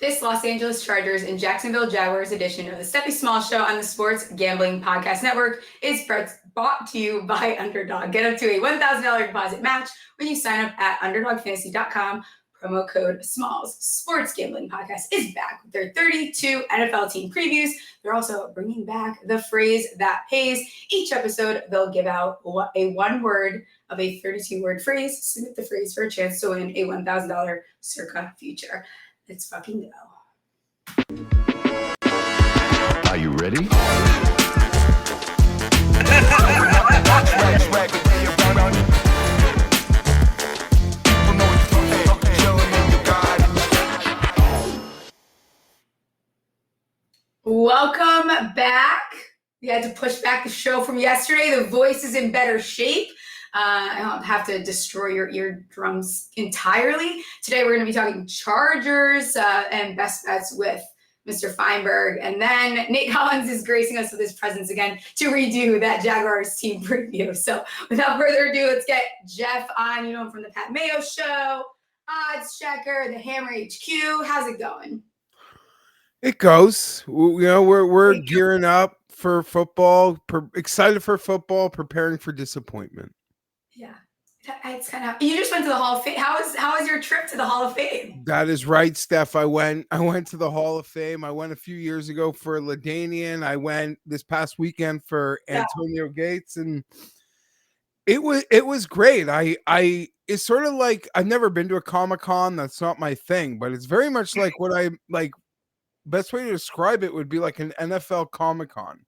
This Los Angeles Chargers and Jacksonville Jaguars edition of the Stephie Smalls Show on the Sports Gambling Podcast Network is brought to you by Underdog. Get up to a $1,000 deposit match when you sign up at UnderdogFantasy.com. Promo code SMALLS. Sports Gambling Podcast is back with their 32 NFL team previews. They're also bringing back the phrase that pays. Each episode, they'll give out a one word of a 32-word phrase. Submit the phrase for a chance to win a $1,000 circa future. Let's fucking go. Are you ready? Welcome back. We had to push back the show from yesterday. The voice is in better shape. I don't have to destroy your eardrums entirely. Today we're going to be talking Chargers and best bets with Mr. Feinberg. And then Nate Collins is gracing us with his presence again to redo that Jaguars team preview. So without further ado, let's get Geoff on. You know him from the Pat Mayo Show, OddsChecker, the Hammer HQ. How's it going? It goes. You know, we're gearing up for football, excited for football, preparing for disappointment. Yeah, it's kind of. You just went to the Hall of Fame. How was your trip to the Hall of Fame? That is right, Steph. I went to the Hall of Fame. I went a few years ago for LaDainian. I went this past weekend for Antonio Gates, and it was great. It's sort of like I've never been to a Comic-Con. That's not my thing, but it's very much like what I like. Best way to describe it would be like an NFL Comic-Con.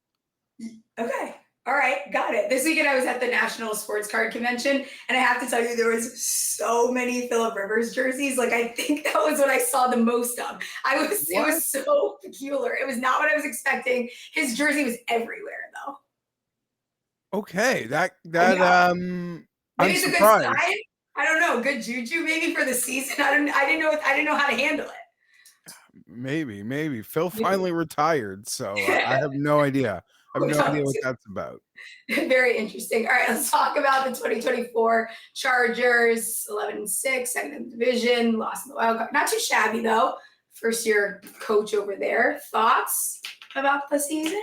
Okay. All right. Got it. This weekend I was at the National Sports Card Convention, and I have to tell you, there was so many Phillip Rivers jerseys. Like, I think that was what I saw the most of. It was so peculiar. It was not what I was expecting. His jersey was everywhere, though. Okay. Maybe I'm it's a surprised. good sign. I don't know. Good juju maybe for the season. I didn't know how to handle it. Maybe. Phil finally retired, so I have no idea. I have no idea what that's about. Very interesting. All right, let's talk about the 2024 Chargers, 11-6, second in the division, lost in the wild card. Not too shabby, though. First year coach over there. Thoughts about the season?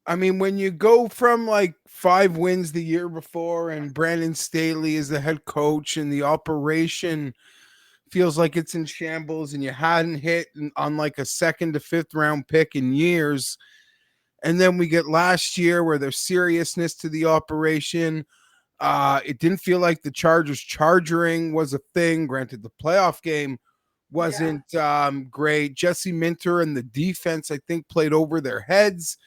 I mean, when you go from like 5 wins the year before and Brandon Staley is the head coach and the operation feels like it's in shambles and you hadn't hit on like a 2nd to 5th round pick in years. And then we get last year where there's seriousness to the operation. It didn't feel like the Chargers charging was a thing. Granted, the playoff game wasn't great. Jesse Minter and the defense, I think, played over their heads.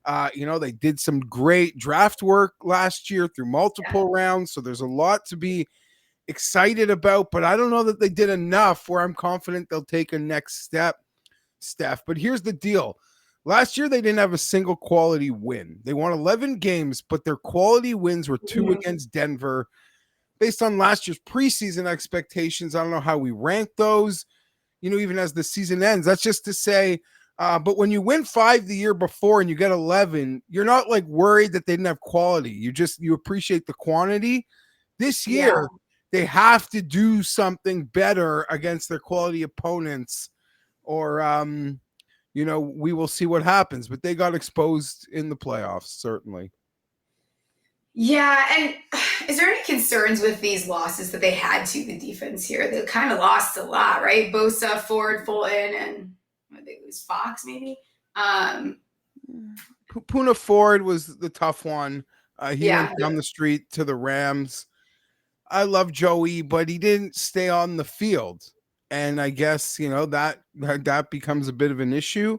They did some great draft work last year through multiple rounds. So there's a lot to be excited about, but I don't know that they did enough where I'm confident they'll take a next step, Steph. But here's the deal. Last year, they didn't have a single quality win. They won 11 games, but their quality wins were 2 against Denver. Based on last year's preseason expectations, I don't know how we rank those, even as the season ends. That's just to say, but when you win 5 the year before and you get 11, you're not like worried that they didn't have quality. You appreciate the quantity. This year, they have to do something better against their quality opponents, or we will see what happens. But they got exposed in the playoffs, certainly. Yeah, and is there any concerns with these losses that they had to the defense here? They kind of lost a lot, right? Bosa, Ford, Fulton, and they lose Fox, maybe. Puna Ford was the tough one. He went down the street to the Rams. I love Joey, but he didn't stay on the field. And I guess, that becomes a bit of an issue.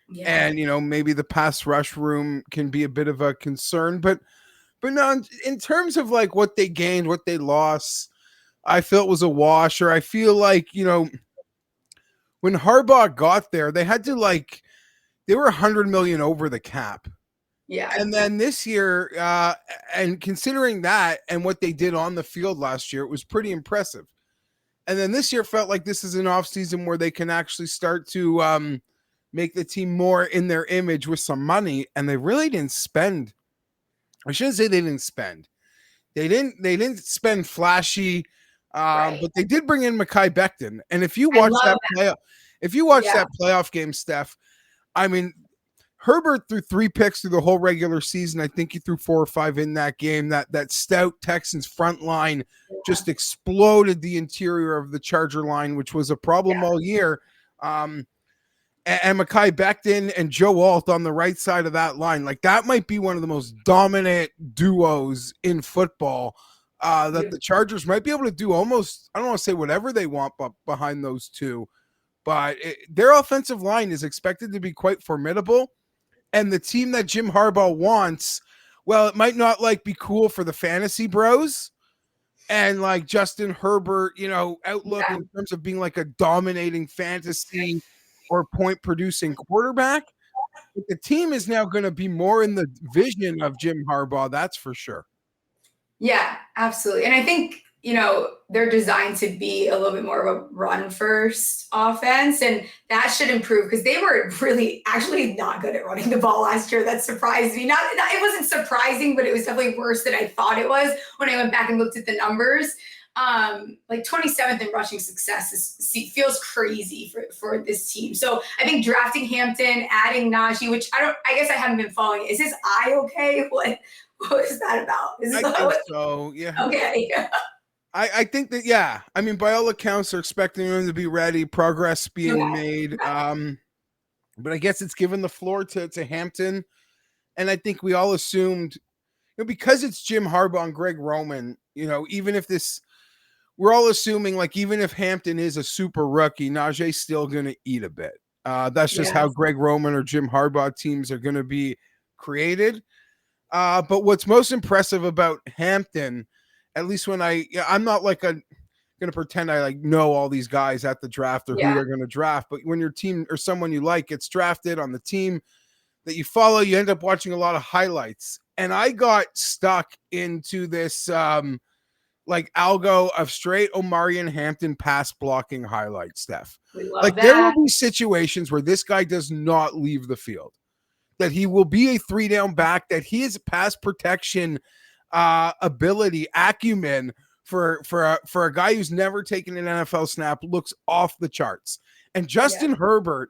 Yeah. And, maybe the pass rush room can be a bit of a concern. But no, in terms of like what they gained, what they lost, I feel it was a wash. Or I feel like, when Harbaugh got there, they had to they were $100 million over the cap. Yeah. And then this year, and considering that and what they did on the field last year, it was pretty impressive. And then this year felt like this is an offseason where they can actually start to make the team more in their image with some money. And they really didn't spend. I shouldn't say they didn't spend. They didn't spend flashy. Right. But they did bring in Mekhi Becton. And if you I watch love that playoff game, Steph, I mean, Herbert threw 3 picks through the whole regular season. I think he threw 4 or 5 in that game. That stout Texans front line just exploded the interior of the Charger line, which was a problem all year. And Mekhi Becton and Joe Alt on the right side of that line. Like, that might be one of the most dominant duos in football that the Chargers might be able to do almost, I don't want to say whatever they want, but behind those two. But their offensive line is expected to be quite formidable. And the team that Jim Harbaugh wants, well, it might not like be cool for the fantasy bros and like Justin Herbert, outlook in terms of being like a dominating fantasy or point producing quarterback. But the team is now going to be more in the vision of Jim Harbaugh. That's for sure. Yeah, absolutely. And I think, they're designed to be a little bit more of a run first offense, and that should improve because they were really actually not good at running the ball last year. That surprised me. Not it wasn't surprising, but it was definitely worse than I thought it was when I went back and looked at the numbers. Like 27th in rushing success feels crazy for this team. So I think drafting Hampton, adding Najee, which I guess I haven't been following. Is his eye okay? What is that about? I think so. Yeah. Okay. I think that, yeah. I mean, by all accounts, they're expecting him to be ready, progress being made. But I guess it's given the floor to Hampton. And I think we all assumed, because it's Jim Harbaugh and Greg Roman, even if we're all assuming, like, even if Hampton is a super rookie, Najee's still going to eat a bit. That's just how Greg Roman or Jim Harbaugh teams are going to be created. But what's most impressive about Hampton, at least when I'm not like going to pretend I like know all these guys at the draft or who they're going to draft, but when your team or someone you like gets drafted on the team that you follow, you end up watching a lot of highlights. And I got stuck into this like algo of straight Omarion Hampton pass blocking highlights, Steph. Like, there will be situations where this guy does not leave the field, that he will be a 3-down back, that he is pass protection ability, acumen for a guy who's never taken an NFL snap looks off the charts. And Justin Herbert,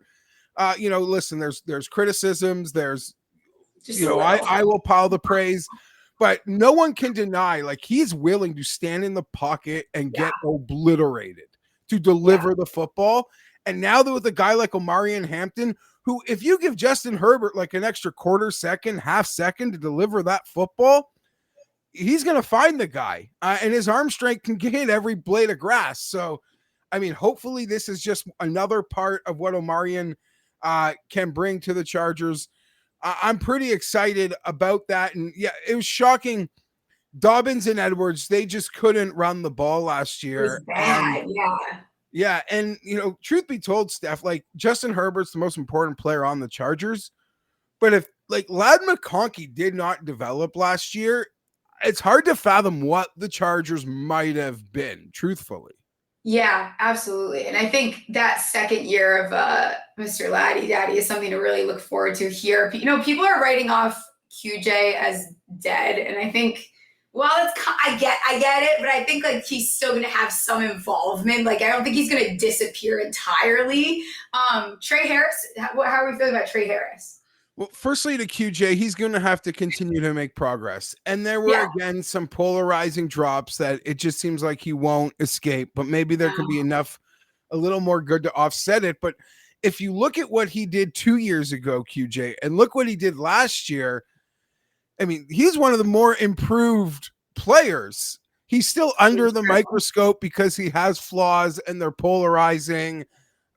listen, there's criticisms, there's I will pile the praise, but no one can deny, like, he's willing to stand in the pocket and get obliterated to deliver the football. And now that with a guy like Omarion Hampton, who, if you give Justin Herbert like an extra quarter second, half second to deliver that football, he's going to find the guy, and his arm strength can hit every blade of grass. So, I mean, hopefully this is just another part of what Omarion can bring to the Chargers. I'm pretty excited about that. And yeah, it was shocking. Dobbins and Edwards, they just couldn't run the ball last year. It was bad, Yeah. And, truth be told, Steph, like, Justin Herbert's the most important player on the Chargers. But if, like, Ladd McConkey did not develop last year, it's hard to fathom what the Chargers might have been, truthfully. Yeah, absolutely. And I think that second year of Mr. Laddie Daddy is something to really look forward to here. People are writing off QJ as dead. And I think, I get it, but I think, like, he's still going to have some involvement. Like, I don't think he's going to disappear entirely. Trey Harris, how are we feeling about Trey Harris? Well, firstly, to QJ, he's going to have to continue to make progress. And there were, again, some polarizing drops that it just seems like he won't escape. But maybe there could be enough, a little more good to offset it. But if you look at what he did 2 years ago, QJ, and look what he did last year, I mean, he's one of the more improved players. He's still under the microscope because he has flaws and they're polarizing.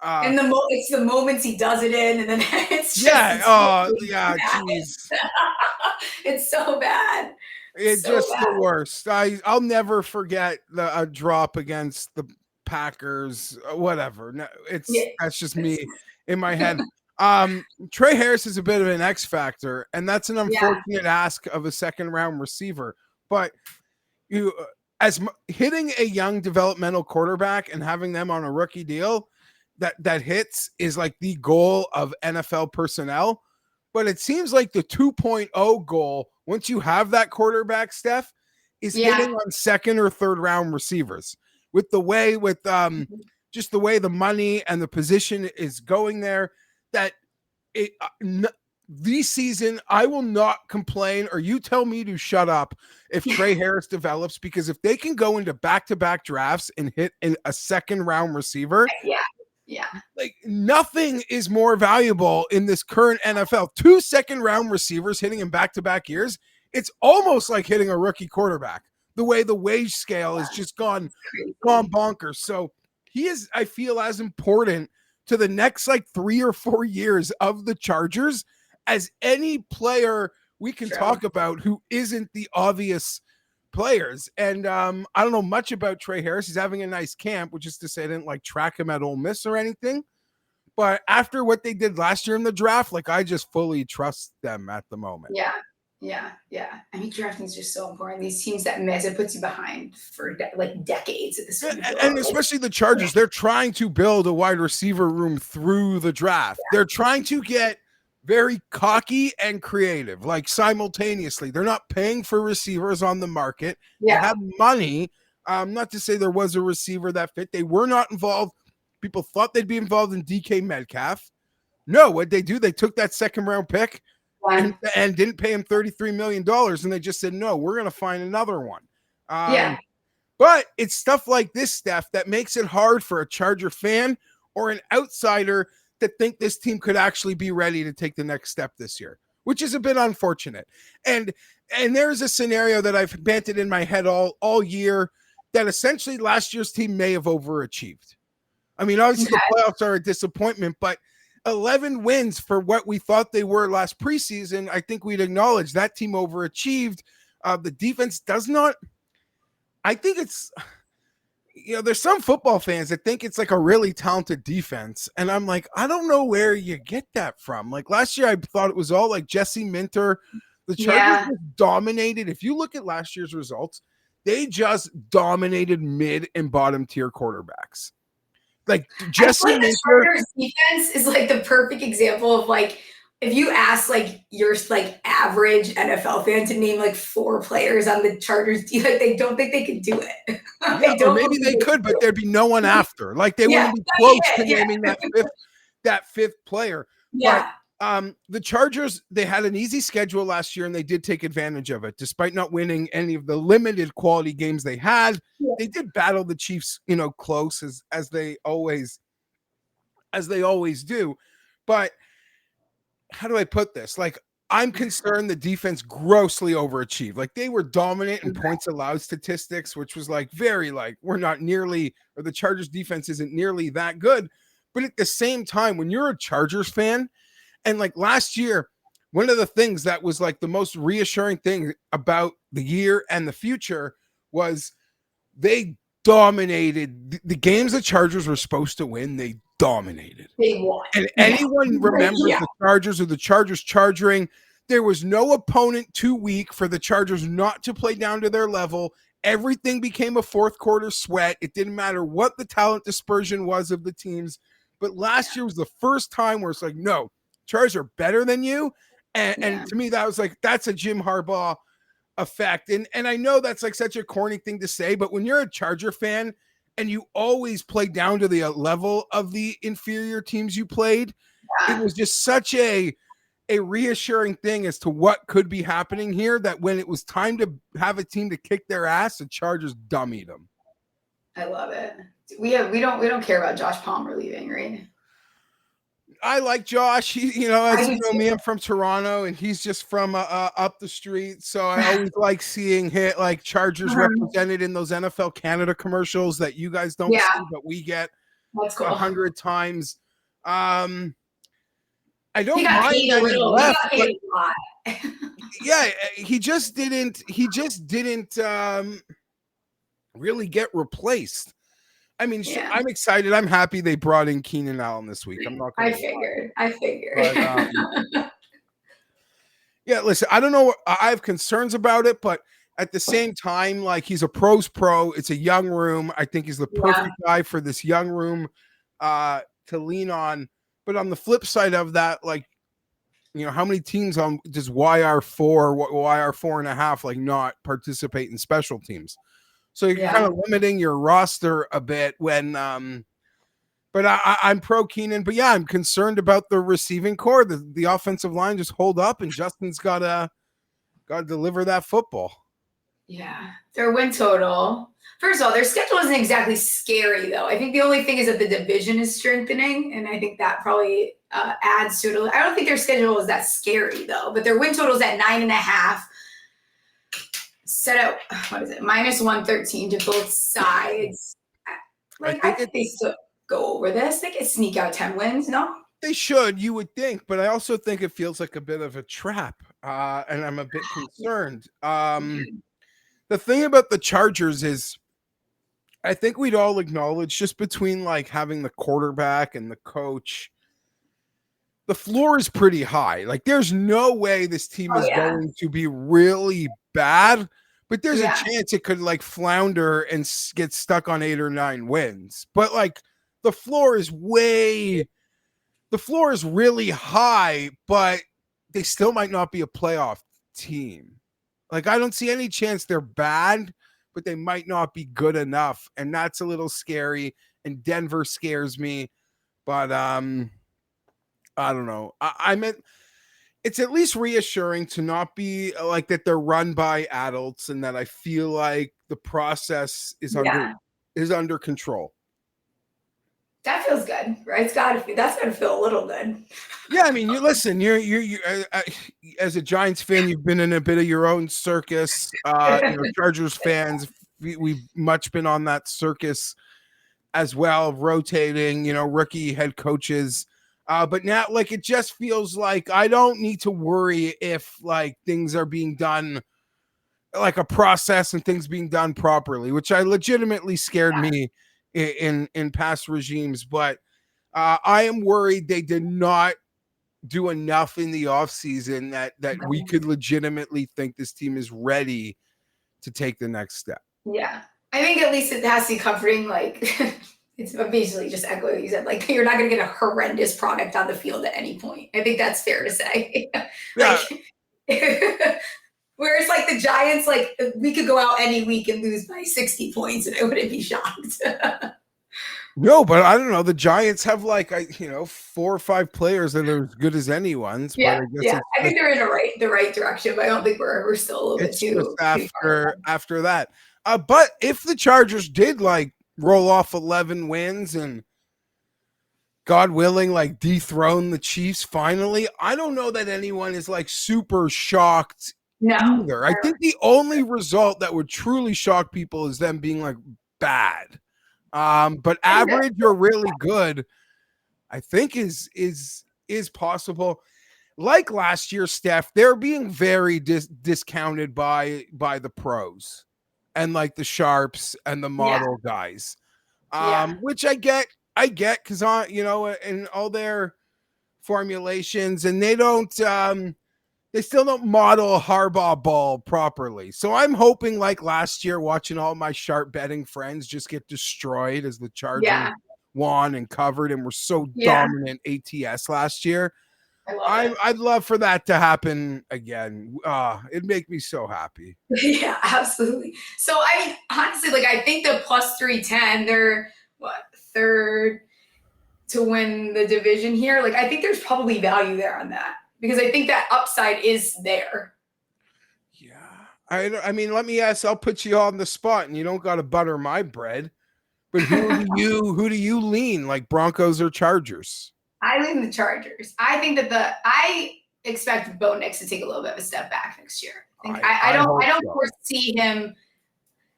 And it's the moments he does it in, and then it's just jeez. It's so bad. It's so just bad. The worst. I'll never forget a drop against the Packers. Whatever. No, that's just me in my head. Trey Harris is a bit of an X factor, and that's an unfortunate ask of a second round receiver. But hitting a young developmental quarterback and having them on a rookie deal, that hits is like the goal of NFL personnel. But it seems like the 2.0 goal, once you have that quarterback, Steph, is hitting on second or third round receivers. with just the way the money and the position is going there, that this season, I will not complain, or you tell me to shut up if Trey Harris develops, because if they can go into back-to-back drafts and hit a second-round receiver, like nothing is more valuable in this current NFL. 2 second-round receivers hitting in back-to-back years, it's almost like hitting a rookie quarterback. The way the wage scale has just gone bonkers. So he is, I feel, as important to the next like 3 or 4 years of the Chargers as any player we can talk about who isn't the obvious players. And I don't know much about Trey Harris. He's having a nice camp, which is to say I didn't like track him at Ole Miss or anything. But after what they did last year in the draft, like I just fully trust them at the moment. Yeah. I mean, drafting is just so important. These teams that miss, it puts you behind for decades at this point. And especially the Chargers, they're trying to build a wide receiver room through the draft. They're trying to get very cocky and creative, like simultaneously. They're not paying for receivers on the market. They have money. Not to say there was a receiver that fit. They were not involved. People thought they'd be involved in DK Metcalf. No, what they do, they took that second round pick and didn't pay him $33 million. And they just said, no, we're going to find another one. But it's stuff like this, Steph, that makes it hard for a Charger fan or an outsider to think this team could actually be ready to take the next step this year, which is a bit unfortunate. And there's a scenario that I've banted in my head all year that essentially last year's team may have overachieved. I mean, obviously the playoffs are a disappointment, but 11 wins for what we thought they were last preseason, I think we'd acknowledge that team overachieved. The defense does not. I think it's, there's some football fans that think it's like a really talented defense. And I'm like, I don't know where you get that from. Like last year, I thought it was all like Jesse Minter. The Chargers just dominated. If you look at last year's results, they just dominated mid and bottom tier quarterbacks. Like Jesse Minter. The defense is like the perfect example of like, if you ask like your like average NFL fan to name like 4 players on the Chargers, like they don't think they could do it. Or maybe they could, but there'd be no one after. Like they wouldn't be close to naming that fifth player. Yeah. But the Chargers, they had an easy schedule last year, and they did take advantage of it, despite not winning any of the limited quality games they had. Yeah. They did battle the Chiefs, close as they always do. But how do I put this? Like, I'm concerned the defense grossly overachieved. Like, they were dominant in points allowed statistics, which was like very like we're not nearly, or the Chargers defense isn't nearly that good. But at the same time, when you're a Chargers fan, and like last year, one of the things that was like the most reassuring thing about the year and the future was they dominated the games the Chargers were supposed to win. They dominated. They won. And anyone remembers the Chargers or the Chargers charging, there was no opponent too weak for the Chargers not to play down to their level. Everything became a fourth quarter sweat. It didn't matter what the talent dispersion was of the teams. But last year was the first time where it's like, no, Chargers are better than you. And to me, that was like, that's a Jim Harbaugh effect. And I know that's like such a corny thing to say, but when you're a Charger fan and you always play down to the level of the inferior teams you played, it was just such a reassuring thing as to what could be happening here, that when it was time to have a team to kick their ass, the Chargers dummied them. I love it. We don't care about Josh Palmer leaving, right? I like Josh. He, as you know me, I'm from Toronto, and he's just from up the street. So I always like seeing like Chargers represented in those NFL Canada commercials that you guys don't see, but we get 100 times. I don't mind that he left, but he just didn't. Really get replaced. I mean, I'm excited. I'm happy they brought in Keenan Allen this week. I'm not going to I figured. But, listen, I don't know. I have concerns about it, but at the same time, like, he's a pro's pro. It's a young room. I think he's the perfect guy for this young room to lean on. But on the flip side of that, like, how many teams does YR4, YR4.5, like, not participate in special teams? So you're kind of limiting your roster a bit when but I'm pro Keenan, but yeah, I'm concerned about the receiving core. The offensive line just hold up, and Justin's gotta deliver that football. Yeah, their win total. First of all, their schedule isn't exactly scary, though. I think the only thing is that the division is strengthening, and I think that probably adds to it. I don't think their schedule is that scary, though. But their win total is at 9.5. Set out, what is it, -113 to both sides. Like, I think they still go over this. They could sneak out 10 wins, no? They should, you would think, but I also think it feels like a bit of a trap, and I'm a bit concerned. The thing about the Chargers is I think we'd all acknowledge just between like having the quarterback and the coach, the floor is pretty high. Like there's no way this team is going to be really bad, but there's a chance it could like flounder and get stuck on 8 or 9 wins. But like the floor is really high, but they still might not be a playoff team. Like, I don't see any chance they're bad, but they might not be good enough. And that's a little scary. And Denver scares me. But I don't know. I meant it's at least reassuring to not be like that they're run by adults and that I feel like the process is under control. That feels good, right? That's gotta feel a little good. Yeah, I mean, you as a Giants fan, you've been in a bit of your own circus. Chargers fans, we've much been on that circus as well, rotating, rookie head coaches. But now, like, it just feels like I don't need to worry if like things are being done like a process and things being done properly, which I legitimately scared me in past regimes. But I am worried they did not do enough in the offseason that we could legitimately think this team is ready to take the next step. Yeah. I think at least it has to be comforting. Like, it's basically just echo what you said. Like, you're not going to get a horrendous product on the field at any point. I think that's fair to say. Whereas, like, the Giants, like, we could go out any week and lose by 60 points and I wouldn't be shocked. No, but I don't know. The Giants have like 4 or 5 players that are as good as anyone's. Yeah, but I think they're in the right direction, but I don't think we're still a little bit too after that. But if the Chargers did like roll off 11 wins and God willing, like dethrone the Chiefs finally, I don't know that anyone is like super shocked either. I think the only result that would truly shock people is them being like bad. But average or really good, I think is possible. Like last year, Steph, they're being very discounted by the pros and like the sharps and the model guys, which I get because in all their formulations, and they don't. They still don't model Harbaugh ball properly. So I'm hoping like last year, watching all my sharp betting friends just get destroyed as the Chargers won and covered and were so dominant ATS last year. I'd love for that to happen again. It'd make me so happy. Yeah, absolutely. So, I mean, honestly, like, I think the plus 310, they're third to win the division here. Like, I think there's probably value there on that, because I think that upside is there. Yeah. I mean, let me ask, I'll put you on the spot and you don't got to butter my bread, but who do you lean, like Broncos or Chargers? I lean the Chargers. I think that I expect Bo Nix to take a little bit of a step back next year. I don't foresee him.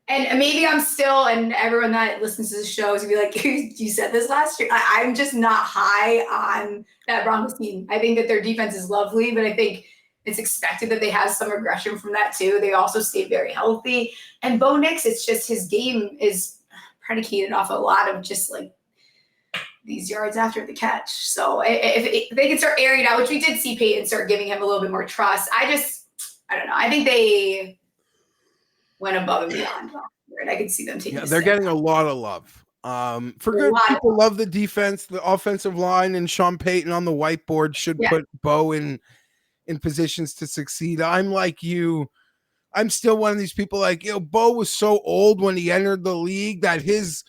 And maybe I'm still, and everyone that listens to the show is gonna be like, you said this last year. I'm just not high on that Broncos team. I think that their defense is lovely, but I think it's expected that they have some regression from that too. They also stayed very healthy. And Bo Nix, it's just his game is predicated off a lot of just like these yards after the catch. So if they can start airing out, which we did see Peyton start giving him a little bit more trust. I don't know. I think they went above and beyond. I could see them taking. Yeah, they're getting a lot of love. For good people, love the defense, the offensive line, and Sean Payton on the whiteboard should put Bo in positions to succeed. I'm like you. I'm still one of these people like, Bo was so old when he entered the league that his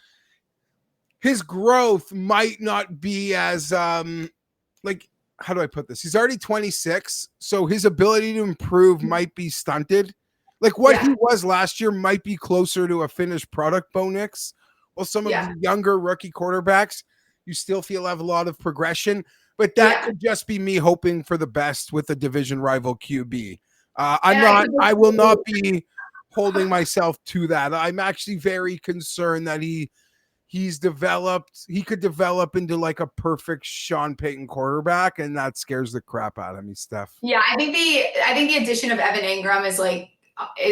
growth might not be as like, how do I put this? He's already 26, so his ability to improve might be stunted. Like what he was last year might be closer to a finished product, Bo Nix. Well, some of the younger rookie quarterbacks, you still feel have a lot of progression, but that could just be me hoping for the best with a division rival QB. I will not be holding myself to that. I'm actually very concerned that he could develop into like a perfect Sean Payton quarterback, and that scares the crap out of me, Steph. Yeah, I think the addition of Evan Ingram is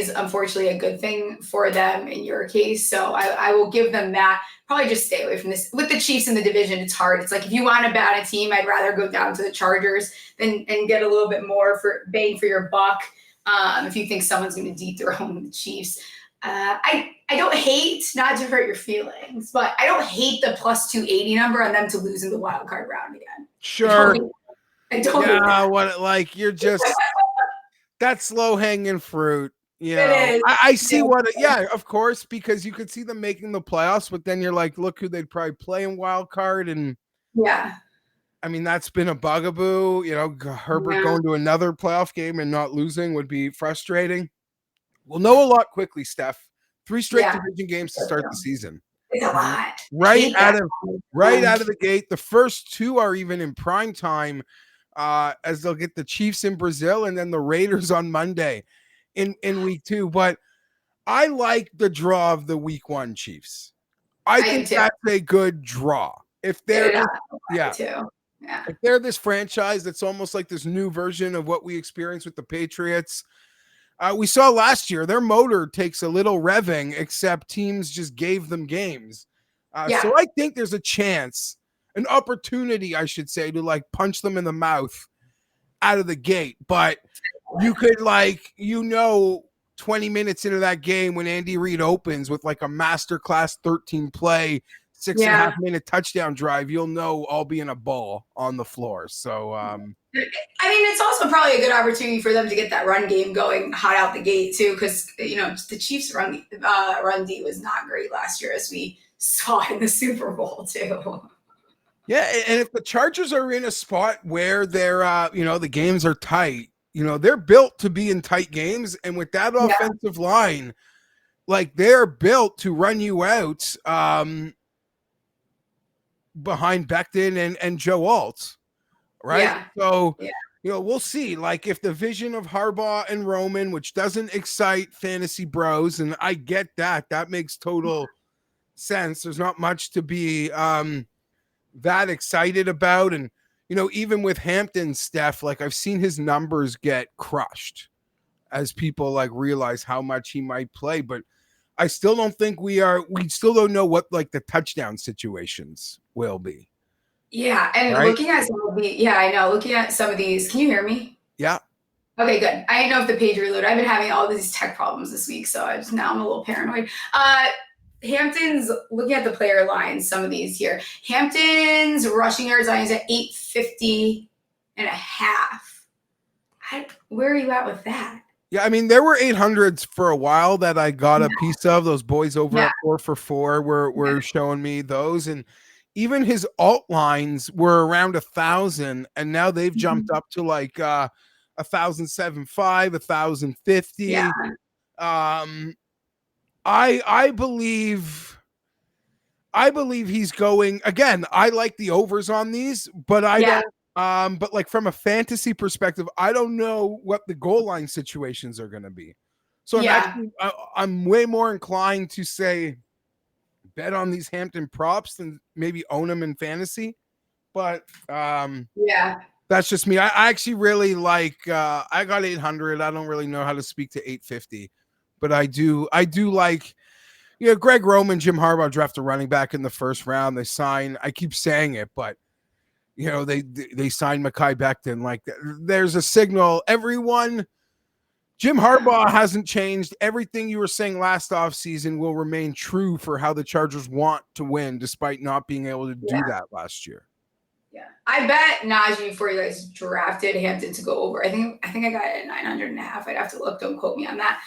unfortunately a good thing for them in your case. So I will give them that. Probably just stay away from this. With the Chiefs in the division, it's hard. It's like if you want to bet on a team, I'd rather go down to the Chargers and get a little bit more for bang for your buck. If you think someone's going to dethrone the Chiefs. I don't hate, not to hurt your feelings, but I don't hate the plus 280 number on them to lose in the wild card round again. Sure. I don't yeah, what like you're just that's low hanging fruit. You know, It is. I see of course, because you could see them making the playoffs, but then you're like, look who they'd probably play in wild card. And I mean, that's been a bugaboo. You know, Herbert going to another playoff game and not losing would be frustrating. We'll know a lot quickly, Steph. 3 straight division games to start the season. It's a lot. Right out of the gate. The first 2 are even in prime time, as they'll get the Chiefs in Brazil and then the Raiders on Monday in week 2. But I like the draw of the week 1 Chiefs. I think that's a good draw. If they're if they're this franchise that's almost like this new version of what we experienced with the Patriots. We saw last year their motor takes a little revving, except teams just gave them games. So I think there's a chance, an opportunity, I should say, to like punch them in the mouth out of the gate. But you could 20 minutes into that game when Andy Reid opens with like a masterclass 13 play, 6.5 minute touchdown drive, you'll know I'll be in a ball on the floor. So, I mean, it's also probably a good opportunity for them to get that run game going hot out the gate too, because the Chiefs' run D was not great last year, as we saw in the Super Bowl too. Yeah, and if the Chargers are in a spot where they're, the games are tight, they're built to be in tight games, and with that offensive line, like they're built to run you out behind Becton and Joe Alt. Right. Yeah. So, we'll see. Like if the vision of Harbaugh and Roman, which doesn't excite fantasy bros, and I get that makes total sense. There's not much to be that excited about. And, even with Hampton, Steph, like I've seen his numbers get crushed as people like realize how much he might play. But I still don't think we still don't know what like the touchdown situations will be. Yeah, and looking at some of these, can you hear me? Yeah. Okay, good. I didn't know if the page reloaded. I've been having all these tech problems this week, so I'm a little paranoid. Hampton's, looking at the player lines, some of these here. Hampton's rushing yards line is at 850 and a half. Where are you at with that? Yeah, I mean, there were 800s for a while that I got a piece of. Those boys over at 4 for 4 were showing me those, and even his alt lines were around 1,000, and now they've jumped up to like 1,075, 1,050. Yeah. I believe he's going again. I like the overs on these, but I don't. But like from a fantasy perspective, I don't know what the goal line situations are going to be. So I'm way more inclined to say bet on these Hampton props than maybe own them in fantasy. But that's just me. I actually really like I got 800. I don't really know how to speak to 850, but I do like Greg Roman, Jim Harbaugh draft a running back in the first round. They sign, I keep saying it, but they signed Mekhi Becton. Like there's a signal. Everyone, Jim Harbaugh hasn't changed. Everything you were saying last offseason will remain true for how the Chargers want to win, despite not being able to do that last year. Yeah, I bet Najee before you guys drafted Hampton to go over. I think I got it at 900.5. I'd have to look. Don't quote me on that.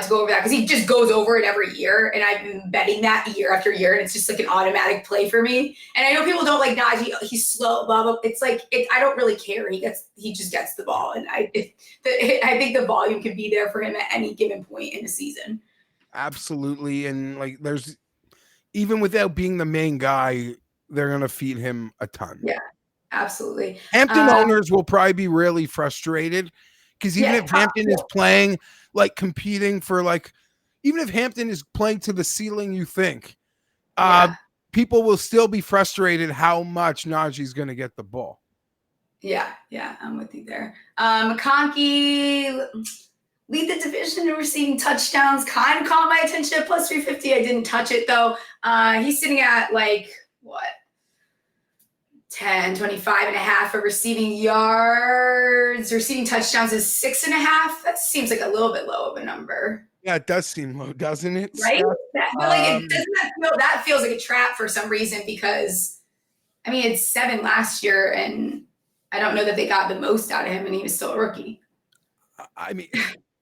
To go over that because he just goes over it every year, and I've been betting that year after year, and it's just like an automatic play for me. And I know people don't like Najee. He's slow, blah blah. It's like I don't really care. He just gets the ball, and I think the volume can be there for him at any given point in the season. Absolutely, and like there's even without being the main guy, they're gonna feed him a ton. Yeah, absolutely. Hampton owners will probably be really frustrated because even if Hampton is playing, like competing for even if Hampton is playing to the ceiling, you think, people will still be frustrated how much Najee's going to get the ball. Yeah, I'm with you there. McConkey lead the division in receiving touchdowns. Kind of caught my attention at plus 350. I didn't touch it though. He's sitting at 10, 25 and a half for receiving yards. Receiving touchdowns is 6.5. That seems like a little bit low of a number. Yeah, it does seem low, doesn't it? Right? That feels like a trap for some reason because, I mean, it's 7 last year, and I don't know that they got the most out of him, and he was still a rookie. I mean,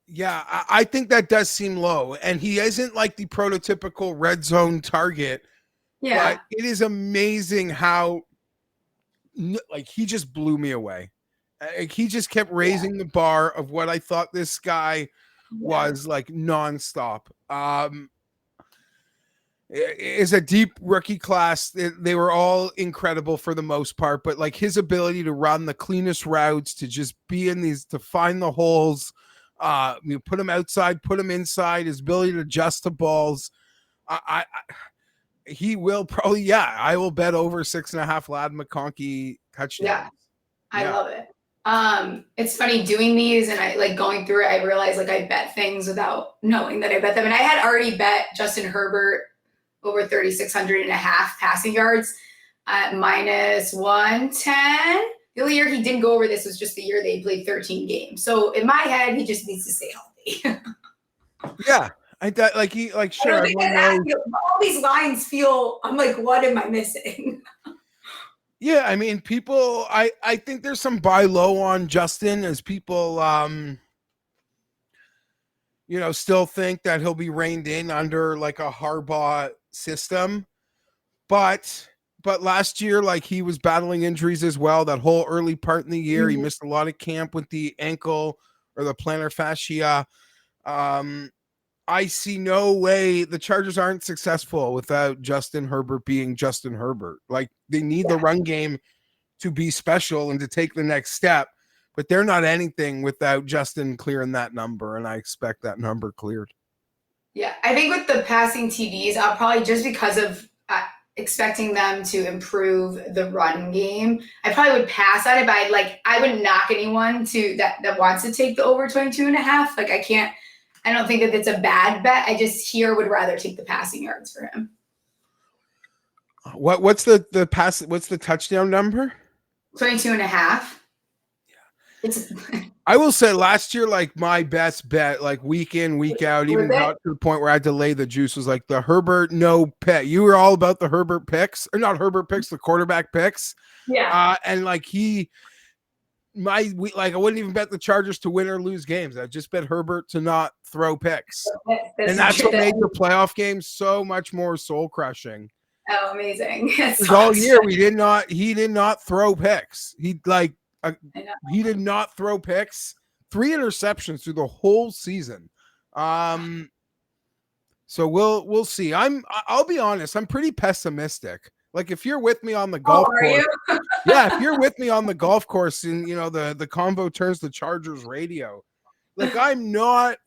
yeah, I think that does seem low, and he isn't like the prototypical red zone target. Yeah. But it is amazing how he just blew me away. He just kept raising the bar of what I thought this guy was nonstop. It's a deep rookie class. They were all incredible for the most part, but his ability to run the cleanest routes, to just be in these, to find the holes, put them outside, put them inside, his ability to adjust the balls. He will probably, I will bet over 6.5 Ladd McConkey touchdowns. Yeah, I love it. It's funny doing these and I going through it, I realized I bet things without knowing that I bet them. And I had already bet Justin Herbert over 3,600 and a half passing yards at minus 110. The only year he didn't go over this was just the year they played 13 games. So in my head, he just needs to stay healthy. Yeah. I thought sure. All these lines feel, I'm what am I missing? Yeah, I mean, people, I think there's some buy low on Justin as people, still think that he'll be reined in under a Harbaugh system. But last year, he was battling injuries as well. That whole early part in the year, he missed a lot of camp with the ankle or the plantar fascia. I see no way the Chargers aren't successful without Justin Herbert being Justin Herbert. They need the run game to be special and to take the next step, but they're not anything without Justin clearing that number, and I expect that number cleared. Yeah, I think with the passing TDs, I'll probably, just because of expecting them to improve the run game, I probably would pass on it, but I wouldn't knock anyone that wants to take the over 22.5. I don't think that it's a bad bet. I just would rather take the passing yards for him. What's the pass? What's the touchdown number? 22.5. Yeah. I will say last year, my best bet, week in, week out, even got to the point where I had to lay the juice, was the Herbert no pick. You were all about the Herbert picks, or not Herbert picks, the quarterback picks. Yeah. And I wouldn't even bet the Chargers to win or lose games. I just bet Herbert to not throw picks. And that's what made the playoff game so much more soul crushing. Oh, amazing. All year he did not throw picks. He did not throw picks. 3 interceptions through the whole season. So we'll see. I'll be honest, I'm pretty pessimistic. If you're with me on the golf course, if you're with me on the golf course and the convo turns to Chargers radio, I'm not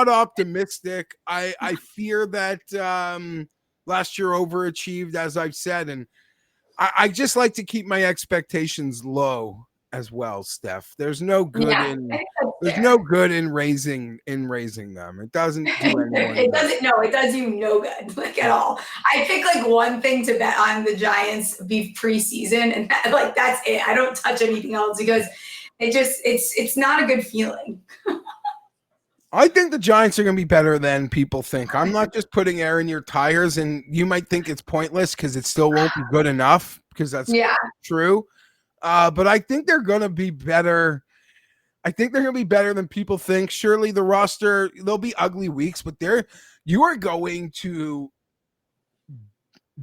optimistic. I fear that last year overachieved, as I've said, and I just like to keep my expectations low as well, Steph. There's no good in raising them. It doesn't do anyone it does you no good at all. I pick one thing to bet on the Giants preseason, and that's it. I don't touch anything else because it's not a good feeling. I think the Giants are going to be better than people think. I'm not just putting air in your tires, and you might think it's pointless because it still won't be good enough, because that's true. But I think they're going to be better. I think they're going to be better than people think. Surely the roster, there'll be ugly weeks, but you are going to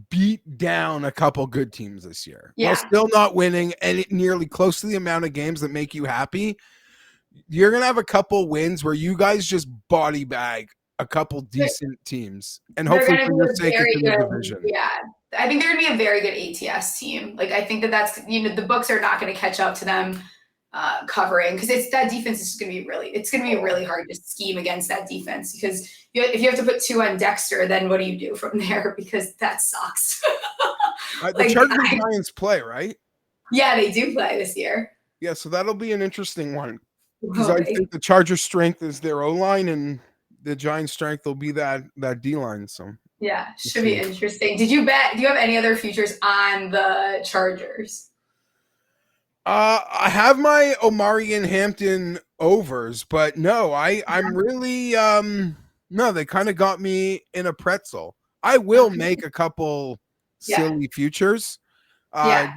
beat down a couple good teams this year while still not winning and nearly close to the amount of games that make you happy. You're going to have a couple wins where you guys just body bag a couple decent teams, and hopefully for your sake it's in the division. Yeah, I think they're going to be a very good ATS team. Like, I think that's, the books are not going to catch up to them covering, because that defense is going to be really hard to scheme against that defense, because if you have to put 2 on Dexter, then what do you do from there? Because that sucks. The Chargers and Giants play, right? Yeah, they do play this year. Yeah, so that'll be an interesting one, because I think the Chargers' strength is their O-line, and the Giants' strength will be that D-line. So yeah, should be interesting. Do you have any other futures on the Chargers? I have my Omarion Hampton overs, but no, I'm really no, they kind of got me in a pretzel. I will make a couple silly futures. I'll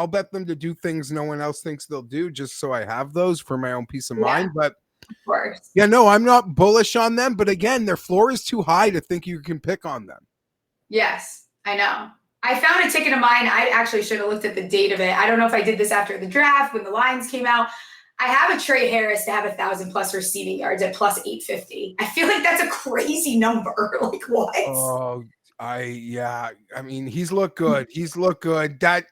bet them to do things no one else thinks they'll do, just so I have those for my own peace of mind. But of course. Yeah, no, I'm not bullish on them, but again, their floor is too high to think you can pick on them. Yes, I know. I found a ticket of mine. I actually should have looked at the date of it. I don't know if I did this after the draft when the lines came out. I have a Trey Harris to have 1,000+ receiving yards at plus 850. I feel like that's a crazy number. Like, what? Oh, I mean, he's looked good. That,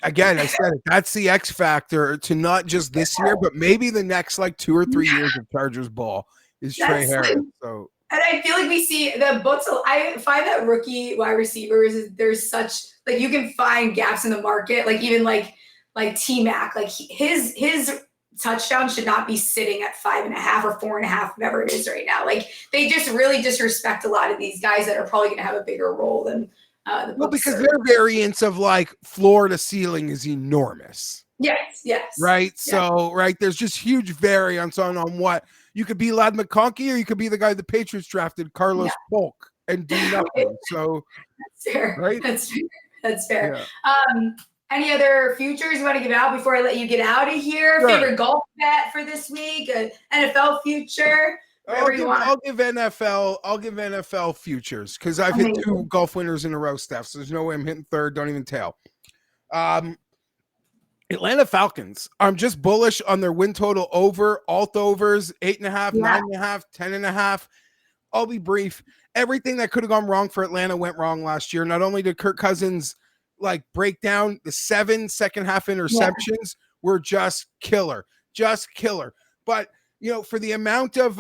again, I said it, that's the X factor to not just this year, but maybe the next 2 or 3 years of Chargers ball is Trey Harris. So, and I feel like we see the books. I find that rookie wide receivers, there's such, you can find gaps in the market. Even like T-Mac, his touchdown should not be sitting at 5.5 or 4.5, whatever it is right now. They just really disrespect a lot of these guys that are probably going to have a bigger role than the books. Well, because their variance of floor to ceiling is enormous. Yes. Right. Yeah. So, there's just huge variance on what you could be, Lad McConkey, or you could be the guy the Patriots drafted, Carlos Polk, and do nothing. So that's fair. Right. That's fair. Yeah. Any other futures you want to give out before I let you get out of here? Sure. Favorite golf bet for this week? NFL future? I'll give NFL futures, because I've hit 2 golf winners in a row, Steph. So there's no way I'm hitting third. Don't even tail. Atlanta Falcons. I'm just bullish on their win total over, alt overs, 8.5, 9.5, 10.5. I'll be brief. Everything that could have gone wrong for Atlanta went wrong last year. Not only did Kirk Cousins break down, the 7 second half interceptions were just killer. But for the amount of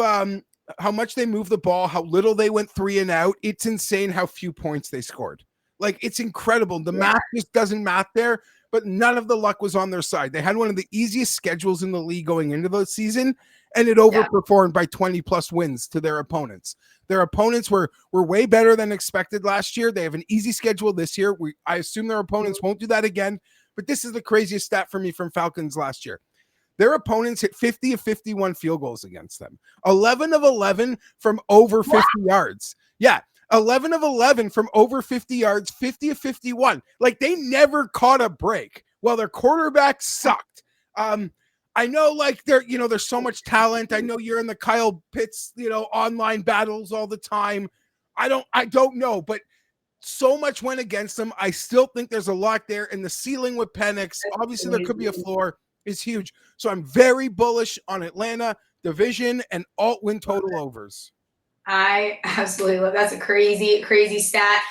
how much they moved the ball, how little they went 3 and out, it's insane how few points they scored. It's incredible. The math just doesn't math there, but none of the luck was on their side. They had one of the easiest schedules in the league going into the season, and it overperformed by 20+ wins to their opponents. Their opponents were way better than expected last year. They have an easy schedule this year. I assume their opponents won't do that again, but this is the craziest stat for me from Falcons last year. Their opponents hit 50 of 51 field goals against them. 11 of 11 from over 50 yards. Yeah, 11 of 11 from over 50 yards, 50 of 51. They never caught a break. Well, their quarterback sucked. I know there's so much talent. I know you're in the Kyle Pitts, online battles all the time. I don't know, but so much went against them. I still think there's a lot there, and the ceiling with Penix, obviously there could be a floor, is huge. So I'm very bullish on Atlanta, division, and alt win total overs. I absolutely love that's a crazy stat.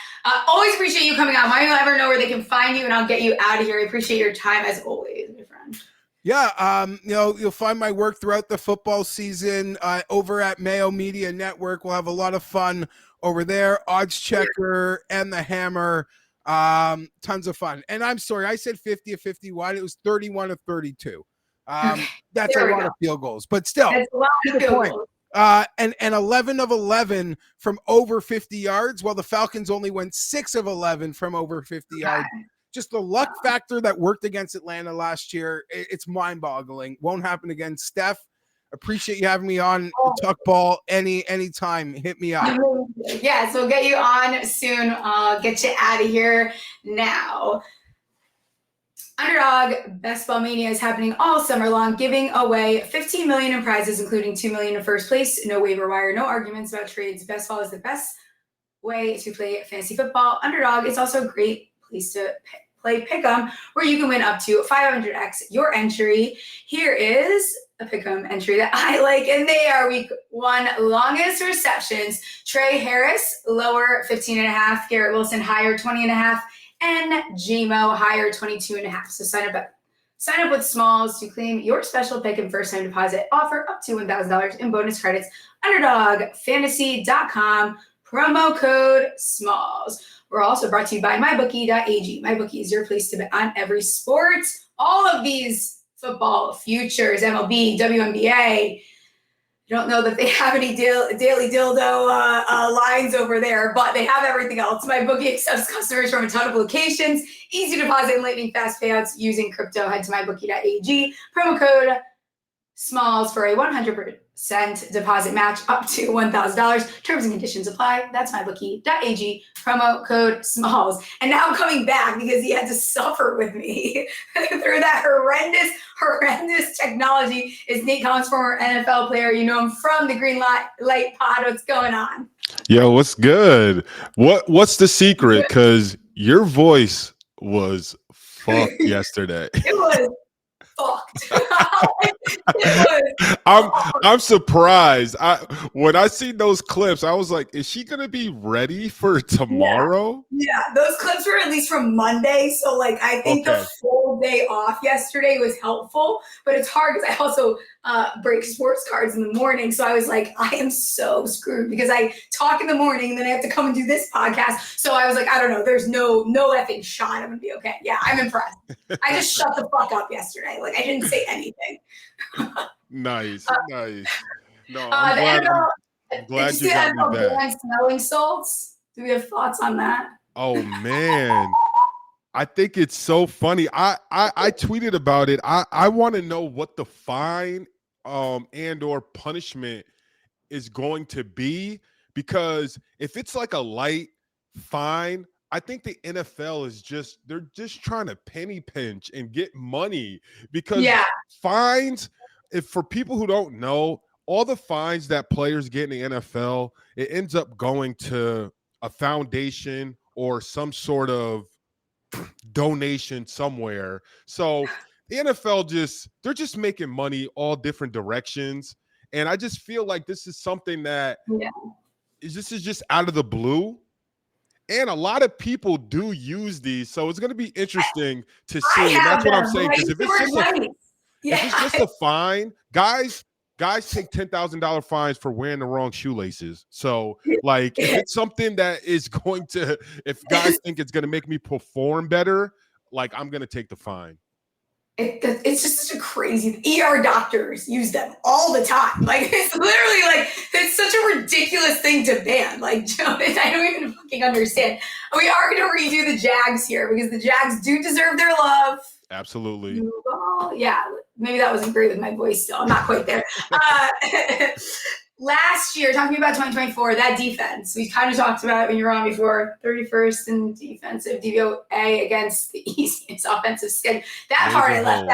Always appreciate you coming on. I never know where they can find you, and I'll get you out of here. I appreciate your time as always, my friend. Yeah, you'll find my work throughout the football season over at Mayo Media Network. We'll have a lot of fun over there. OddsChecker and the Hammer, tons of fun. And I'm sorry, I said 50 of 51. It was 31 of 32. That's a lot of field goals, but still, that's a lot of field goals. And 11 of 11 from over 50 yards, while the Falcons only went 6 of 11 from over 50 yards. Just the luck factor that worked against Atlanta last year, it's mind-boggling. Won't happen again. Steph, appreciate you having me on the Tuck Ball anytime. Hit me up. Yes, we'll get you on soon. I'll get you out of here now. Underdog Best Ball Mania is happening all summer long, giving away $15 million in prizes, including $2 million in first place. No waiver wire, no arguments about trades. Best Ball is the best way to play fantasy football. Underdog is also a great place to play Pick'em, where you can win up to 500x your entry. Here is a Pick'em entry that I like, and they are week 1 longest receptions. Trey Harris, lower 15.5. Garrett Wilson, higher 20.5. And Gmo, higher 22.5. So sign up with Smalls to claim your special pick and first time deposit offer up to $1,000 in bonus credits. UnderdogFantasy.com, promo code Smalls. We're also brought to you by MyBookie.ag. MyBookie is your place to bet on every sport. All of these football futures, MLB, WNBA. I don't know that they have any daily dildo lines over there, but they have everything else. MyBookie accepts customers from a ton of locations. Easy deposit and lightning fast payouts using crypto. Head to mybookie.ag. Promo code Smalls for a 100% deposit match up to $1,000. Terms and conditions apply. That's mybookie.ag. Promo code Smalls. And now coming back because he had to suffer with me through that horrendous technology is Nate Collins, former NFL player. You know him from the Green Light Pod. What's going on? Yo, what's good? What's the secret? Because your voice was fucked yesterday. It was fucked. It was I'm surprised. When I seen those clips, I was like, is she gonna be ready for tomorrow? Yeah, those clips were at least from Monday. So like I think the full day off yesterday was helpful, but it's hard because I also break sports cards in the morning. So I was like, I am so screwed because I talk in the morning and then I have to come and do this podcast. So I was like, I don't know, there's no effing shot I'm gonna be okay. Yeah, I'm impressed. I just shut the fuck up yesterday. Like I didn't say anything. Nice. No, I'm glad you got me back. Smelling salts. Do we have thoughts on that? Oh man. I think it's so funny. I tweeted about it. I want to know what the fine and or punishment is going to be, because if it's like a light fine, I think the NFL is they're just trying to penny pinch and get money, because fines, if for people who don't know, all the fines that players get in the NFL, it ends up going to a foundation or some sort of donation somewhere. So the NFL they're just making money all different directions. And I just feel like this is something that this is just out of the blue. And a lot of people do use these. So it's going to be interesting to see. And that's what I'm saying. Because if it's just a fine, guys take $10,000 fines for wearing the wrong shoelaces. So like if it's something that is going to, if guys think it's going to make me perform better, like I'm going to take the fine. It's just such a crazy, ER doctors use them all the time. Like it's literally like, it's such a ridiculous thing to ban. Like, I don't even fucking understand. We are going to redo the Jags here because the Jags do deserve their love. Absolutely. Yeah, maybe that wasn't great with my voice still. I'm not quite there. Last year, talking about 2024, that defense, we kind of talked about it when you were on before, 31st in defensive DVOA against the easiest offensive schedule. That part I left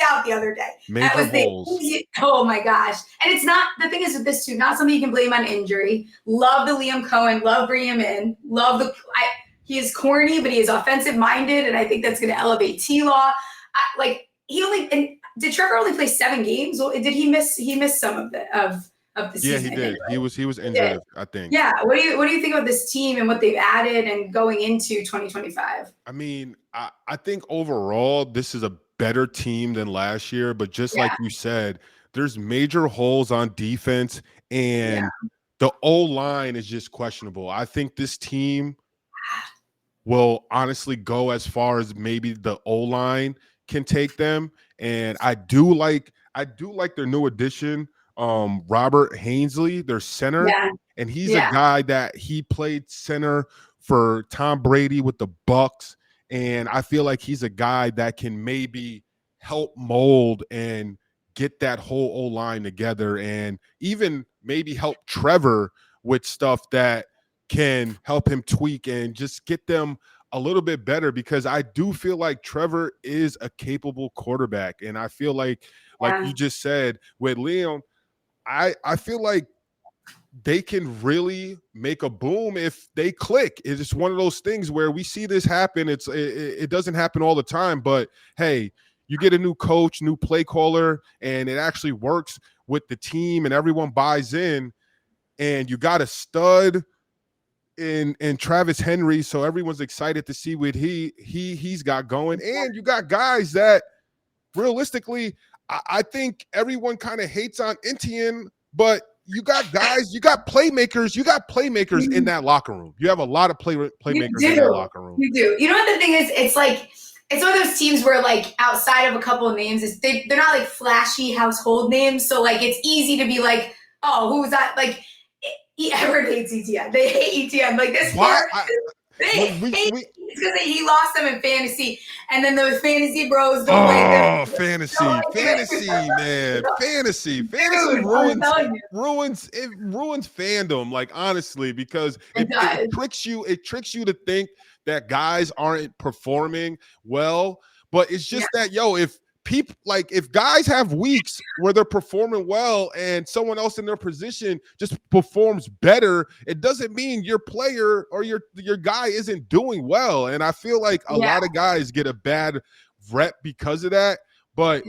out the other day. That was the easy. Oh my gosh. And it's not, the thing is with this too, not something you can blame on injury. Love the Liam Cohen, love bringing him in. He is corny, but he is offensive minded, and I think that's going to elevate T-Law. Did Trevor only play 7 games? Or did he miss? He missed some of the season. Yeah, he did. Right? He was injured, I think. Yeah. What do you think about this team and what they've added and going into 2025? I mean, I think overall this is a better team than last year, but just like you said, there's major holes on defense, and the O-line is just questionable. I think this team will honestly go as far as maybe the O-line can take them. And I do like their new addition, Robert Hainsley, their center. Yeah. And he's a guy that he played center for Tom Brady with the Bucks. And I feel like he's a guy that can maybe help mold and get that whole O-line together, and even maybe help Trevor with stuff that can help him tweak and just get them a little bit better, because I do feel like Trevor is a capable quarterback. And I feel like you just said with Leon, I feel like they can really make a boom if they click. It's just one of those things where we see this happen. It doesn't happen all the time, but hey, you get a new coach, new play caller, and it actually works with the team and everyone buys in, and you got a stud in Travis Henry, so everyone's excited to see what he's got going. And you got guys that realistically, I think everyone kind of hates on Etienne, but you got guys, you got playmakers in that locker room. You have a lot of playmakers in that locker room. You do. You know what the thing is? It's like, it's one of those teams where, like, outside of a couple of names, they're not like flashy household names. So like, it's easy to be like, oh, who was that? Like, everyone hates Etienne. They hate Etienne. Like this year, it's because he lost them in fantasy, and then those fantasy bros don't play them. Fantasy, man. Fantasy ruins fandom, like, honestly, because it tricks you to think that guys aren't performing well. But it's just that, if guys have weeks where they're performing well and someone else in their position just performs better, it doesn't mean your player or your guy isn't doing well. And I feel like a lot of guys get a bad rep because of that. But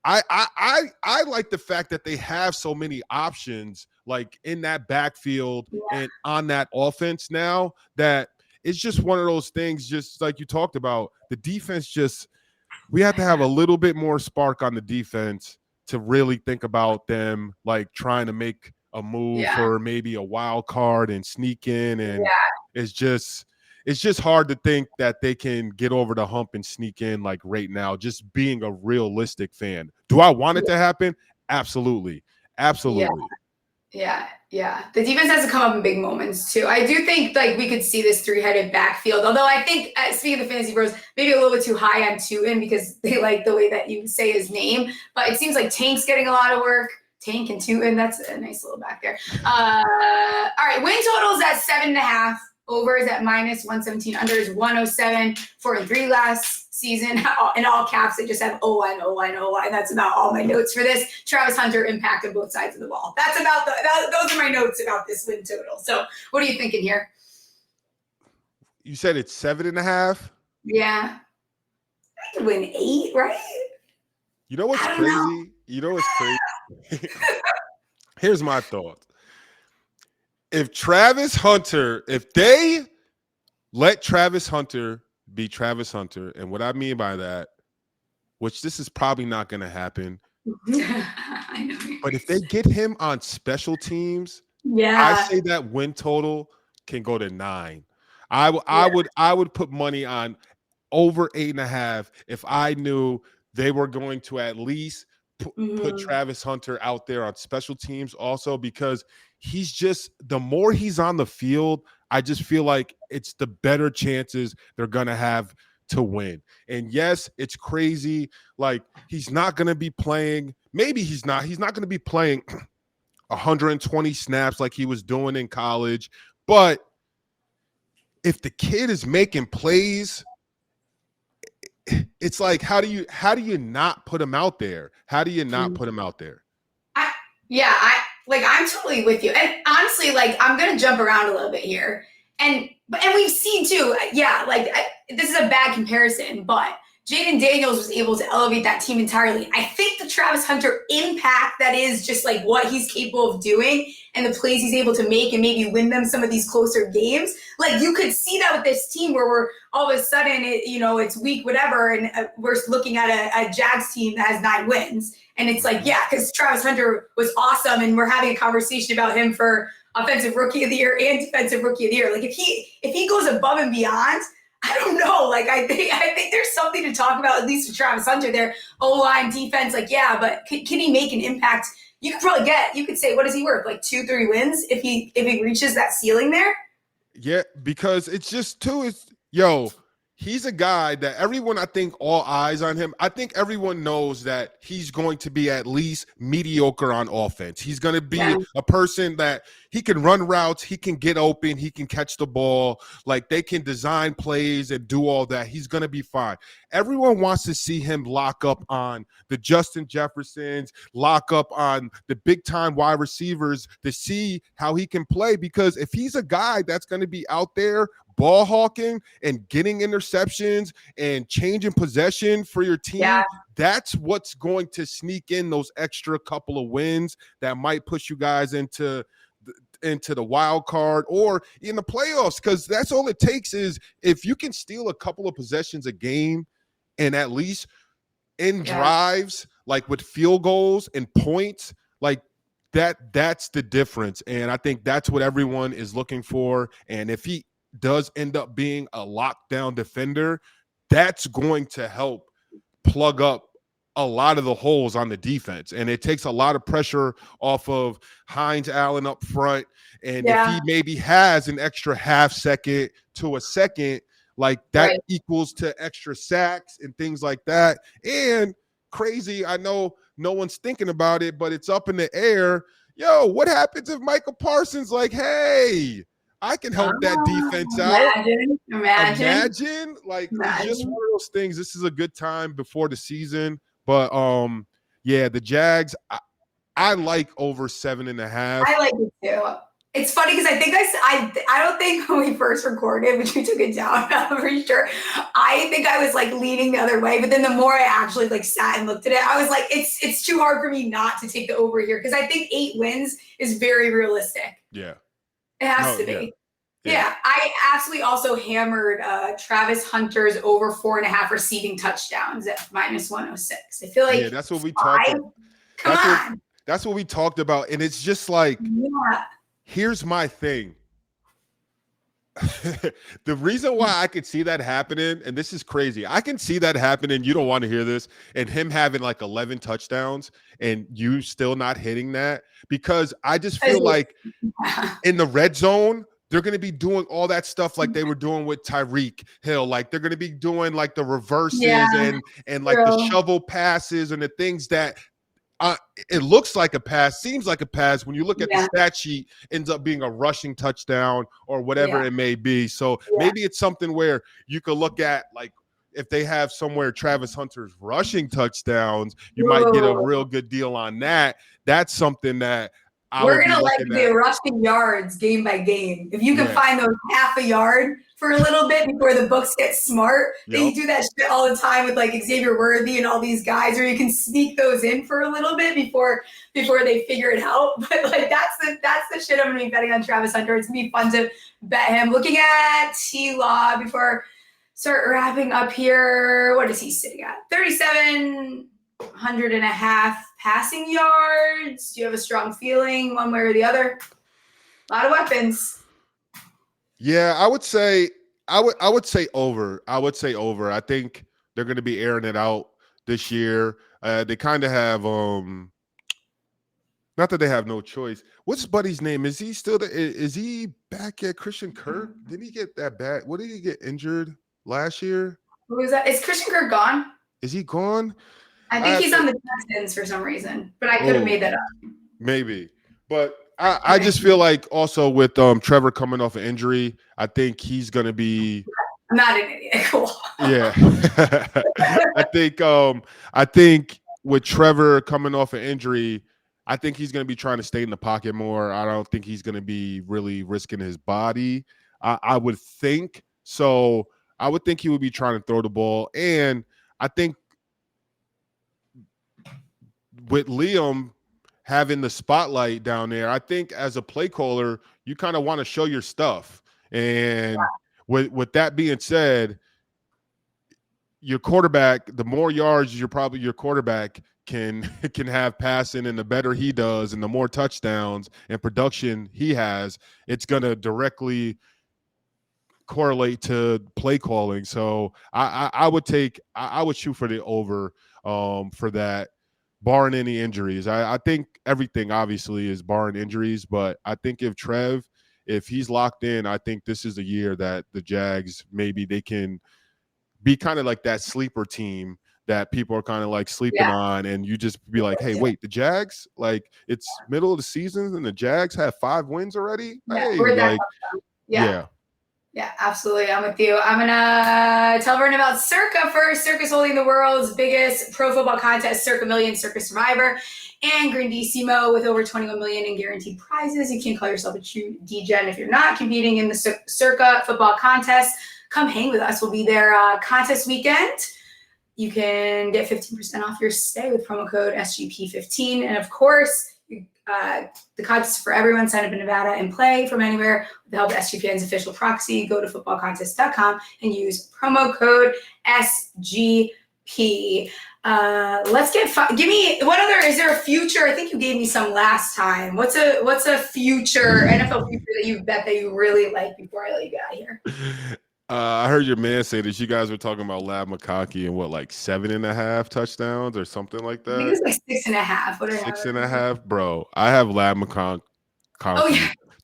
I like the fact that they have so many options, like in that backfield and on that offense now, that it's just one of those things, just like you talked about, the defense we have to have a little bit more spark on the defense to really think about them, like trying to make a move for maybe a wild card and sneak in. And it's just hard to think that they can get over the hump and sneak in, like, right now, just being a realistic fan. Do I want it to happen? Absolutely. Yeah. The defense has to come up in big moments too. I do think, like, we could see this three-headed backfield. Although I think, speaking of the fantasy bros, maybe a little bit too high on Tootin because they like the way that you say his name. But it seems like Tank's getting a lot of work. Tank and Tootin, that's a nice little back there. All right, win totals at 7.5. Over is at -117. Under is 107. 4-3 last season. In all caps, I just have O-line. That's about all my notes for this. Travis Hunter impacted both sides of the ball. That's about those are my notes about this win total. So what are you thinking here? You said it's 7.5? Yeah. I could win 8, right? You know what's crazy? You know what's crazy? Here's my thought. If they let Travis Hunter be Travis Hunter, and what I mean by that, which this is probably not going to happen, I know. But if they get him on special teams, I say that win total can go to 9. I would put money on over 8.5 if I knew they were going to at least put Travis Hunter out there on special teams also, because he's just, the more he's on the field, I just feel like it's the better chances they're going to have to win. And yes, it's crazy. Like, he's not going to be playing. Maybe he's not going to be playing 120 snaps like he was doing in college. But if the kid is making plays, it's like, how do you not put him out there? How do you not put him out there? I'm totally with you. And honestly, I'm going to jump around a little bit here. And we've seen too, this is a bad comparison, but Jaden Daniels was able to elevate that team entirely. I think the Travis Hunter impact that is just like what he's capable of doing and the plays he's able to make and maybe win them some of these closer games. Like, you could see that with this team where we're all of a sudden, it's week whatever, and we're looking at a Jags team that has 9 wins. And it's like, because Travis Hunter was awesome, and we're having a conversation about him for offensive rookie of the year and defensive rookie of the year. Like, if he goes above and beyond, I don't know. Like, I think there's something to talk about, at least with Travis Hunter there. O-line, defense, but can he make an impact? You could say, what is he worth? Like 2-3 wins if he reaches that ceiling there? Yeah, because it's just he's a guy that everyone, I think, all eyes on him. I think everyone knows that he's going to be at least mediocre on offense. He's going to be a person that he can run routes, he can get open, he can catch the ball. Like, they can design plays and do all that. He's going to be fine. Everyone wants to see him lock up on the Justin Jeffersons, lock up on the big-time wide receivers to see how he can play, because if he's a guy that's going to be out there ball hawking and getting interceptions and changing possession for your team, that's what's going to sneak in those extra couple of wins that might push you guys into the wild card or in the playoffs, because that's all it takes is if you can steal a couple of possessions a game and at least in drives, like with field goals and points, like that's the difference. And I think that's what everyone is looking for. And if he does end up being a lockdown defender, that's going to help plug up a lot of the holes on the defense. And it takes a lot of pressure off of Hines Allen up front. And if he maybe has an extra half second to a second, like that equals to extra sacks and things like that. And crazy, I know no one's thinking about it, but it's up in the air. Yo, what happens if Michael Parsons like, hey, I can help that defense out. Imagine. Like, it's just one of those things. This is a good time before the season. But the Jags, I like over 7.5. I like it too. It's funny because I think I don't think when we first recorded, which we took it down, I'm pretty sure, I think I was like leaning the other way. But then the more I actually like sat and looked at it, I was like, it's too hard for me not to take the over here, because I think 8 wins is very realistic. Yeah. It has to be. Yeah. I absolutely also hammered Travis Hunter's over 4.5 receiving touchdowns at -106. I feel like that's what we talked about. Come on. That's what we talked about. And it's just like, here's my thing. The reason why I could see that happening, and this is crazy, I can see that happening. You don't want to hear this, and him having like 11 touchdowns and you still not hitting that, because I just feel like in the red zone, they're going to be doing all that stuff like they were doing with Tyreek Hill. Like, they're going to be doing like the reverses and like the shovel passes and the things that it looks like a pass, seems like a pass. When you look at the stat sheet, ends up being a rushing touchdown or whatever it may be. So maybe it's something where you could look at, like, if they have somewhere Travis Hunter's rushing touchdowns, you might get a real good deal on that. That's something that we're going to like the rushing yards game by game. If you can find those half a yard for a little bit before the books get smart, then you do that shit all the time with like Xavier Worthy and all these guys, where you can sneak those in for a little bit before they figure it out. But like that's the shit I'm going to be betting on Travis Hunter. It's going to be fun to bet him. Looking at T-Law before start wrapping up here. What is he sitting at? 3,700.5 passing yards. Do you have a strong feeling one way or the other? A lot of weapons. Yeah, I would say over. I think they're going to be airing it out this year. They kind of have not that they have no choice. What's Buddy's name? Is he still is he back at Christian Kirk? Didn't he get that bad? What did he get injured last year? Who is that? Is Christian Kirk gone? Is he gone? I think he's on the Texans for some reason, but I could have made that up. Maybe. But I just feel like also with Trevor coming off an injury, I think he's going to be – I'm not an idiot. Cool. Yeah. I think with Trevor coming off an injury, I think he's going to be trying to stay in the pocket more. I don't think he's going to be really risking his body. I would think. So I would think he would be trying to throw the ball. And I think with Liam having the spotlight down there, I think as a play caller, you kind of want to show your stuff. And with that being said, your quarterback, the more yards your quarterback can have passing, and the better he does, and the more touchdowns and production he has, it's going to directly correlate to play calling. So I would shoot for the over for that, barring any injuries. I think everything obviously is barring injuries, but I think if he's locked in, I think this is the year that the Jags, maybe they can be kind of like that sleeper team that people are kind of like sleeping on, and you just be like, hey, wait, the Jags, like it's middle of the season and the Jags have 5 wins already. Hey, like, Yeah, absolutely. I'm with you. I'm going to tell everyone about Circa first. Circa's holding the world's biggest pro football contest, Circa Million, Circa Survivor, and Grandissimo with over 21 million in guaranteed prizes. You can call yourself a true D-Gen if you're not competing in the Circa football contest. Come hang with us. We'll be there contest weekend. You can get 15% off your stay with promo code SGP15. And of course, the contest is for everyone. Sign up in Nevada and play from anywhere with the help of SGPN's official proxy. Go to footballcontest.com and use promo code SGP. Let's give me what other, is there a future? I think you gave me some last time. What's a future NFL future that you bet that you really like before I let you get out of here? I heard your man say that you guys were talking about Lab McConkey and what, like 7.5 touchdowns or something like that. I think it's like 6.5. What 6.5, bro. I have Lab McConkey.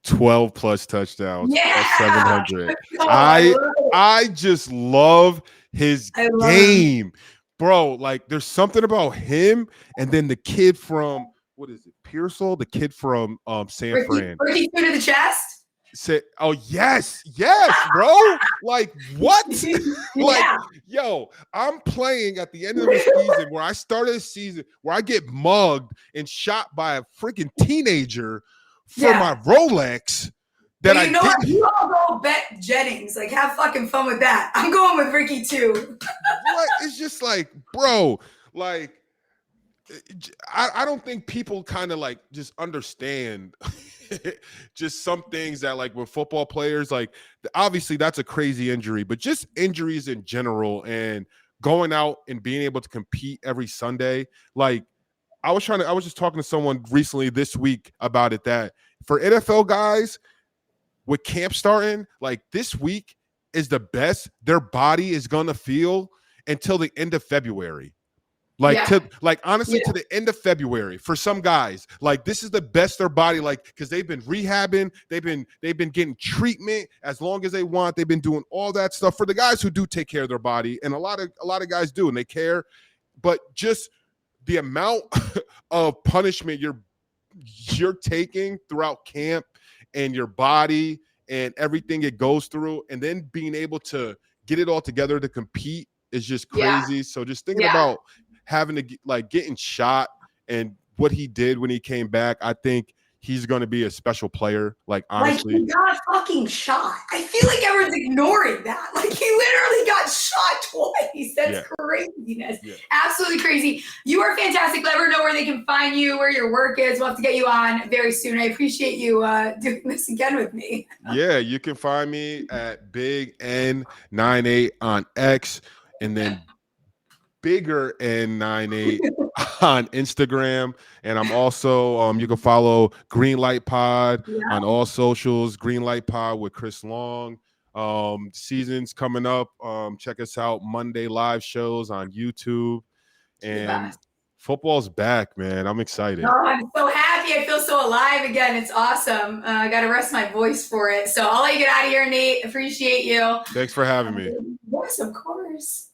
12 plus touchdowns. Yeah, 700. I just love his game, bro. Like there's something about him, and then the kid from what is it, Pearsall? The kid from San Fran. Ricky to the chest. Say, oh yes, bro. Like what? Like, yo, I'm playing at the end of the season where I started a season where I get mugged and shot by a freaking teenager for my Rolex. That you know what? You all go bet Jennings. Like, have fucking fun with that. I'm going with Ricky too. What? It's just like, bro, like I don't think people kind of like just understand just some things that like with football players, like obviously that's a crazy injury, but just injuries in general and going out and being able to compete every Sunday. Like I was just talking to someone recently this week about it, that for NFL guys with camp starting, like this week is the best their body is going to feel until the end of February. Honestly, to the end of February for some guys, like this is the best their body, like, because they've been rehabbing, they've been getting treatment as long as they want, they've been doing all that stuff for the guys who do take care of their body, and a lot of guys do, and they care, but just the amount of punishment you're taking throughout camp and your body and everything it goes through, and then being able to get it all together to compete is just crazy. So just thinking about having to getting shot and what he did when he came back, I think he's going to be a special player. Like, honestly, he got fucking shot. I feel like everyone's ignoring that. Like, he literally got shot twice. That's craziness. Absolutely crazy. You are fantastic. Let everyone know where they can find you, where your work is. We'll have to get you on very soon. I appreciate you doing this again with me. Yeah, you can find me at Big N98 on X, and then Bigger N98 on Instagram. And I'm also you can follow Greenlight Pod on all socials. Greenlight Pod with Chris Long. Season's coming up. Check us out Monday live shows on YouTube. And football's back, man. I'm excited. Oh, I'm so happy. I feel so alive again. It's awesome. I got to rest my voice for it. So I'll let you get out of here, Nate. Appreciate you. Thanks for having me. Yes, of course.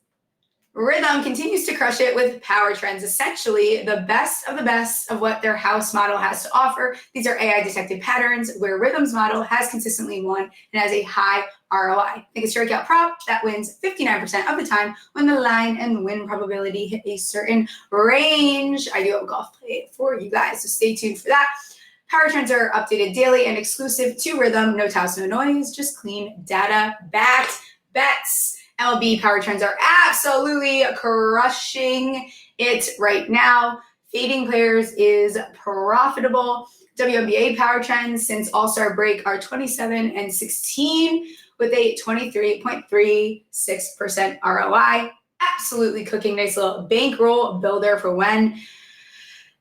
Rhythm continues to crush it with power trends, essentially the best of what their house model has to offer. These are AI detected patterns where Rhythm's model has consistently won and has a high ROI. Think a strikeout prop that wins 59% of the time when the line and win probability hit a certain range. I do have a golf play for you guys, so stay tuned for that. Power trends are updated daily and exclusive to Rhythm. No touts, no noise, just clean data backed bets. MLB power trends are absolutely crushing it right now. Fading players is profitable. WNBA power trends since All-Star break are 27-16 with a 23.36% ROI. Absolutely cooking. Nice little bankroll builder for when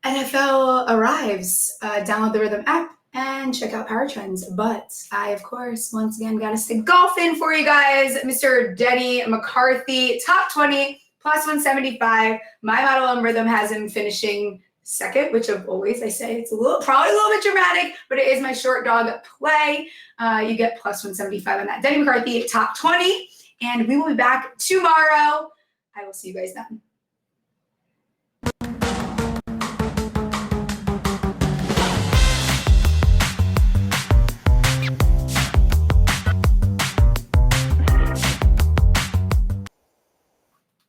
NFL arrives. Download the Rhythm app and check out power trends. But I, of course, once again, got to stick golf in for you guys. Mr. Denny McCarthy, top 20, plus 175. My model on Rhythm has him finishing second, which of always I say it's probably a little bit dramatic, but it is my short dog play. You get plus 175 on that. Denny McCarthy, top 20. And we will be back tomorrow. I will see you guys then.